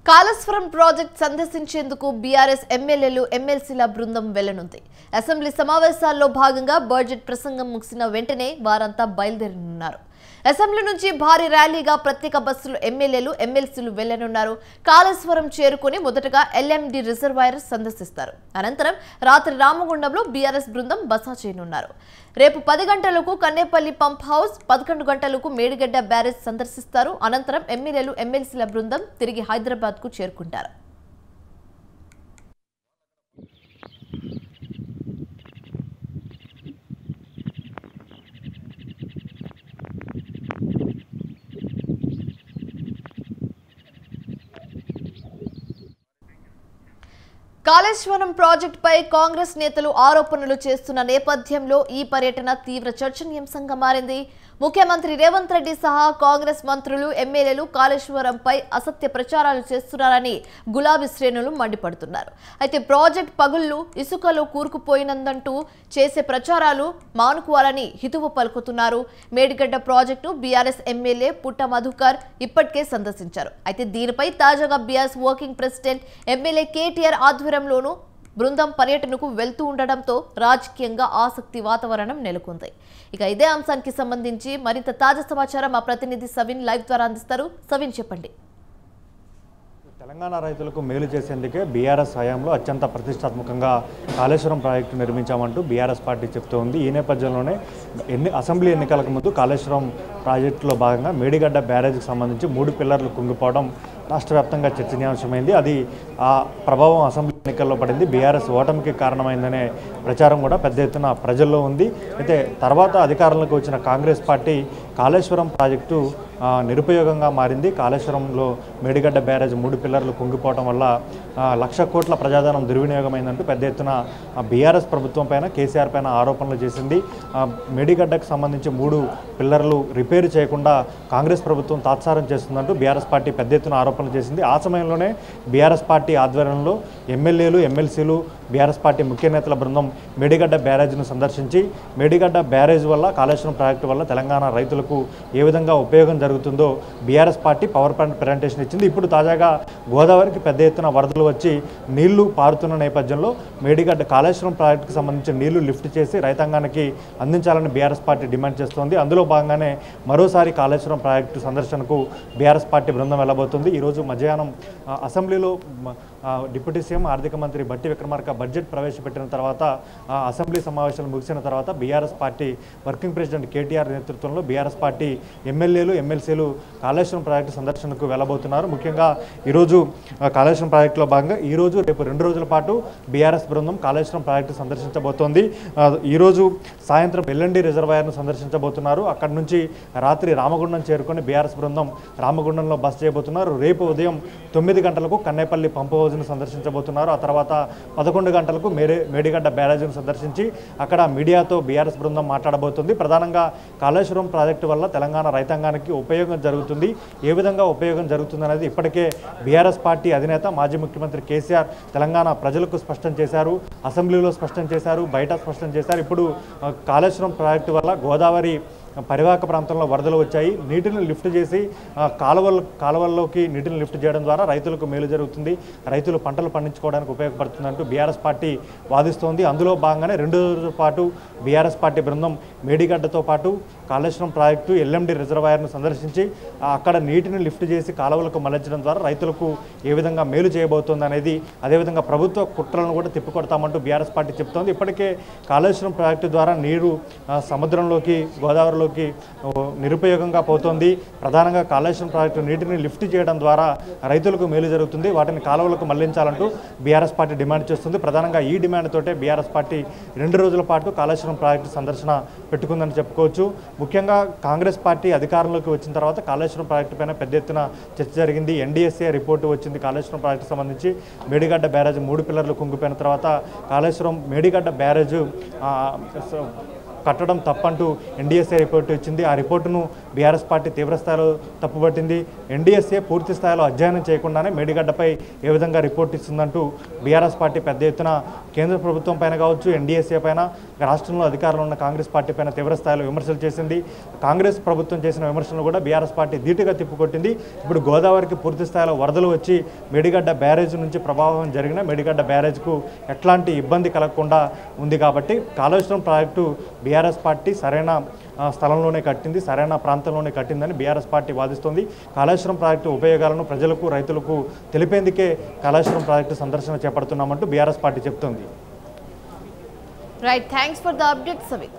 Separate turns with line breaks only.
Kaleshwaram project సందర్శించేందుకు BRS ఎమ్మెల్యేలు ఎమ్మెల్సీల బృందం వెళ్లనుంది. Assembly సమావేశాల్లో భాగంగా బడ్జెట్ ప్రసంగం ముగిసిన వెంటనే వారంతా బయలుదేరనున్నారు. అసెంబ్లీ నుంచి భారీ ర్యాలీగా ప్రత్యేక బస్సులు ఎమ్మెల్యేలు ఎమ్మెల్సీలు వెళ్లనున్నారు. కాళేశ్వరం చేరుకుని మొదటగా ఎల్ఎండి రిజర్వాయర్ సందర్శిస్తారు. అనంతరం రాత్రి రామగుండంలో బీఆర్ఎస్ బృందం బస చేయనున్నారు. రేపు 10 గంటలకు కన్నేపల్లి పంప్ హౌస్, 11 గంటలకు మేడిగడ్డ బ్యారేజ్ సందర్శిస్తారు. అనంతరం ఎమ్మెల్యేలు ఎమ్మెల్సీల బృందం తిరిగి హైదరాబాద్ కు చేరుకుంటారు. కాళేశ్వరం ప్రాజెక్టుపై కాంగ్రెస్ నేతలు ఆరోపణలు చేస్తున్న నేపథ్యంలో ఈ పర్యటన తీవ్ర చర్చనీయాంశంగా మారింది. ముఖ్యమంత్రి రేవంత్ రెడ్డి సహా కాంగ్రెస్ మంత్రులు, ఎమ్మెల్యేలు కాళేశ్వరంపై అసత్య ప్రచారాలు చేస్తున్నారని గులాబీ శ్రేణులు మండిపడుతున్నారు. అయితే ప్రాజెక్టు పగుళ్లు ఇసుకలో కూరుకుపోయినందంటూ చేసే ప్రచారాలు మానుకోవాలని హితవు పలుకుతున్నారు. మేడిగడ్డ ప్రాజెక్టు బీఆర్ఎస్ ఎమ్మెల్యే పుట్ట మధుకర్ ఇప్పటికే సందర్శించారు. అయితే దీనిపై తాజాగా BRS working president MLA KTR ఆధ్వర్యంలోనూ బృందం పర్యటనకు వెళ్తూ ఉండడంతో రాజకీయంగా ఆసక్తి వాతావరణం నెలకొంది. ఇక ఇదే అంశానికి సంబంధించి మరింత తాజా సమాచారం మా ప్రతినిధి సవిన్ లైవ్ ద్వారా అందిస్తారు. సవిన్, చెప్పండి.
తెలంగాణ రైతులకు మేలు చేసేందుకే బీఆర్ఎస్ హయాంలో అత్యంత ప్రతిష్టాత్మకంగా కాళేశ్వరం ప్రాజెక్టు నిర్మించామంటూ బీఆర్ఎస్ పార్టీ చెప్తూ ఉంది. ఈ నేపథ్యంలోనే అసెంబ్లీ ఎన్నికలకు ముందు కాళేశ్వరం ప్రాజెక్టులో భాగంగా మేడిగడ్డ బ్యారేజ్కి సంబంధించి 3 పిల్లర్లు కుంగిపోవడం రాష్ట్ర వ్యాప్తంగా చర్చనీయాంశమైంది. అది ఆ ప్రభావం అసెంబ్లీ ఎన్నికల్లో పడింది. బీఆర్ఎస్ ఓటమికి కారణమైందనే ప్రచారం కూడా పెద్ద ఎత్తున ప్రజల్లో ఉంది. అయితే తర్వాత అధికారంలోకి వచ్చిన కాంగ్రెస్ పార్టీ కాళేశ్వరం ప్రాజెక్టు నిరుపయోగంగా మారింది. కాళేశ్వరంలో మేడిగడ్డ బ్యారేజ్ 3 పిల్లర్లు కుంగిపోవడం వల్ల 1,00,000 కోట్ల ప్రజాధనం దుర్వినియోగమైందంటూ పెద్ద ఎత్తున బీఆర్ఎస్ ప్రభుత్వం పైన, కేసీఆర్ పైన ఆరోపణలు చేసింది. మేడిగడ్డకు సంబంధించి 3 పిల్లర్లు రిపేర్ చేయకుండా కాంగ్రెస్ ప్రభుత్వం తాత్సారం చేస్తుందంటూ బీఆర్ఎస్ పార్టీ పెద్ద ఎత్తున ఆరోపణలు చేసింది. ఆ సమయంలోనే బీఆర్ఎస్ పార్టీ ఆధ్వర్యంలో ఎమ్మెల్యేలు, ఎమ్మెల్సీలు, బీఆర్ఎస్ పార్టీ ముఖ్య నేతల బృందం మేడిగడ్డ బ్యారేజ్ను సందర్శించి మేడిగడ్డ బ్యారేజ్ వల్ల, కాళేశ్వరం ప్రాజెక్టు వల్ల తెలంగాణ రైతులకు ఏ విధంగా ఉపయోగం జరుగుతుందో BRS party power point presentation ఇచ్చింది. ఇప్పుడు తాజాగా గోదావరికి పెద్ద ఎత్తున వరదలు వచ్చి నీళ్లు పారుతున్న నేపథ్యంలో మేడిగడ్డ కాళేశ్వరం ప్రాజెక్టుకు సంబంధించిన నీళ్లు లిఫ్ట్ చేసి రైతాంగానికి అందించాలని బీఆర్ఎస్ పార్టీ డిమాండ్ చేస్తోంది. అందులో భాగంగానే మరోసారి కాళేశ్వరం ప్రాజెక్టు సందర్శనకు బీఆర్ఎస్ పార్టీ బృందం వెళ్ళబోతుంది. ఈరోజు మధ్యాహ్నం అసెంబ్లీలో డిప్యూటీ సీఎం ఆర్థిక మంత్రి బట్టి విక్రమార్క బడ్జెట్ ప్రవేశపెట్టిన తర్వాత అసెంబ్లీ సమావేశాలు ముగిసిన తర్వాత BRS party working president KTR నేతృత్వంలో బీఆర్ఎస్ పార్టీ ఎమ్మెల్యేలు, ఎమ్మెల్సీలు కాళేశ్వరం ప్రాజెక్టు సందర్శనకు వెళ్ళబోతున్నారు. ముఖ్యంగా ఈరోజు కాళేశ్వరం ప్రాజెక్టులో భాగంగా ఈరోజు రేపు 2 రోజుల పాటు బీఆర్ఎస్ బృందం కాళేశ్వరం ప్రాజెక్టు సందర్శించబోతోంది. ఈరోజు సాయంత్రం ఎల్ఎండి రిజర్వాయర్ను సందర్శించబోతున్నారు. అక్కడి నుంచి రాత్రి రామగుండం చేరుకొని బీఆర్ఎస్ బృందం రామగుండంలో బస చేయబోతున్నారు. రేపు ఉదయం 9 గంటలకు కన్నేపల్లి పంప్ హౌజ్ను సందర్శించబోతున్నారు. ఆ తర్వాత 11 గంటలకు మేడిగడ్డ బ్యారేజ్ను సందర్శించి అక్కడ మీడియాతో బీఆర్ఎస్ బృందం మాట్లాడబోతుంది. ప్రధానంగా కాళేశ్వరం ప్రాజెక్టు వల్ల తెలంగాణ రైతాంగానికి ఉపయోగం జరుగుతుంది, ఏ విధంగా ఉపయోగం జరుగుతుందనేది ఇప్పటికే బీఆర్ఎస్ పార్టీ అధినేత మాజీ ముఖ్యమంత్రి కేసీఆర్ తెలంగాణ ప్రజలకు స్పష్టం చేశారు, అసెంబ్లీలో స్పష్టం చేశారు, బయట స్పష్టం చేశారు. ఇప్పుడు కాళేశ్వరం ప్రాజెక్టు వల్ల గోదావరి పరివాహక ప్రాంతంలో వరదలు వచ్చాయి. నీటిని లిఫ్ట్ చేసి కాలువల్లోకి నీటిని లిఫ్ట్ చేయడం ద్వారా రైతులకు మేలు జరుగుతుంది, రైతులు పంటలు పండించుకోవడానికి ఉపయోగపడుతుందంటూ బీఆర్ఎస్ పార్టీ వాదిస్తోంది. అందులో భాగంగానే 2 రోజుల పాటు బీఆర్ఎస్ పార్టీ బృందం మేడిగడ్డతో పాటు కాళేశ్వరం ప్రాజెక్టు ఎల్ఎండి రిజర్వాయర్ను సందర్శించి అక్కడ నీటిని లిఫ్ట్ చేసి కాలువలకు మళ్లించడం ద్వారా రైతులకు ఏ విధంగా మేలు చేయబోతోంది అనేది, అదేవిధంగా ప్రభుత్వ కుట్రలను కూడా తిప్పికొడతామంటూ బీఆర్ఎస్ పార్టీ చెప్తోంది. ఇప్పటికే కాళేశ్వరం ప్రాజెక్టు ద్వారా నీరు సముద్రంలోకి, గోదావరిలోకి నిరుపయోగంగా పోతోంది. ప్రధానంగా కాళేశ్వరం ప్రాజెక్టు నీటిని లిఫ్ట్ చేయడం ద్వారా రైతులకు మేలు జరుగుతుంది, వాటిని కాలువలకు మళ్లించాలంటూ బీఆర్ఎస్ పార్టీ డిమాండ్ చేస్తుంది. ప్రధానంగా ఈ డిమాండ్ తోటే బీఆర్ఎస్ పార్టీ 2 రోజుల పాటు కాళేశ్వరం ప్రాజెక్టు సందర్శన పెట్టుకుందని చెప్పుకోవచ్చు. ముఖ్యంగా కాంగ్రెస్ పార్టీ అధికారంలోకి వచ్చిన తర్వాత కాళేశ్వరం ప్రాజెక్టు పైన పెద్ద ఎత్తున చర్చ జరిగింది. ఎన్డీఎస్ఏ రిపోర్టు వచ్చింది కాళేశ్వరం ప్రాజెక్టు సంబంధించి. మేడిగడ్డ బ్యారేజ్ 3 పిల్లర్లు కుంగిపోయిన తర్వాత కాళేశ్వరం మేడిగడ్డ బ్యారేజ్ కట్టడం తప్పంటూ ఎన్డీఎస్ఏ రిపోర్టు ఇచ్చింది. ఆ రిపోర్టును బీఆర్ఎస్ పార్టీ తీవ్రస్థాయిలో తప్పుపట్టింది. ఎన్డీఎస్ఏ పూర్తి స్థాయిలో అధ్యయనం చేయకుండానే మేడిగడ్డపై ఏ విధంగా రిపోర్ట్ ఇస్తుందంటూ బీఆర్ఎస్ పార్టీ పెద్ద ఎత్తున కేంద్ర ప్రభుత్వం పైన కావచ్చు, ఎన్డీఎస్ఏ పైన, రాష్ట్రంలో అధికారంలో ఉన్న కాంగ్రెస్ పార్టీ పైన తీవ్రస్థాయిలో విమర్శలు చేసింది. కాంగ్రెస్ ప్రభుత్వం చేసిన విమర్శలను కూడా బీఆర్ఎస్ పార్టీ ధీటుగా తిప్పుకొట్టింది. ఇప్పుడు గోదావరికి పూర్తి స్థాయిలో వరదలు వచ్చి మేడిగడ్డ బ్యారేజ్ నుంచి ప్రభావం జరిగిన మేడిగడ్డ బ్యారేజ్కు ఎట్లాంటి ఇబ్బంది కలగకుండా ఉంది కాబట్టి కాళేశ్వరం ప్రాజెక్టు బీఆర్ఎస్ పార్టీ సరైన స్థలంలోనే కట్టింది, సరైన ప్రాంతంలోనే కట్టిందని బీఆర్ఎస్ పార్టీ వాదిస్తోంది. కాళేశ్వరం ప్రాజెక్టు ఉపయోగాలను ప్రజలకు, రైతులకు తెలిపేందుకే కాళేశ్వరం ప్రాజెక్టు సందర్శన చేపడుతున్నామంటూ బీఆర్ఎస్ పార్టీ చెబుతోంది.
Right, thanks for the update సవిత్.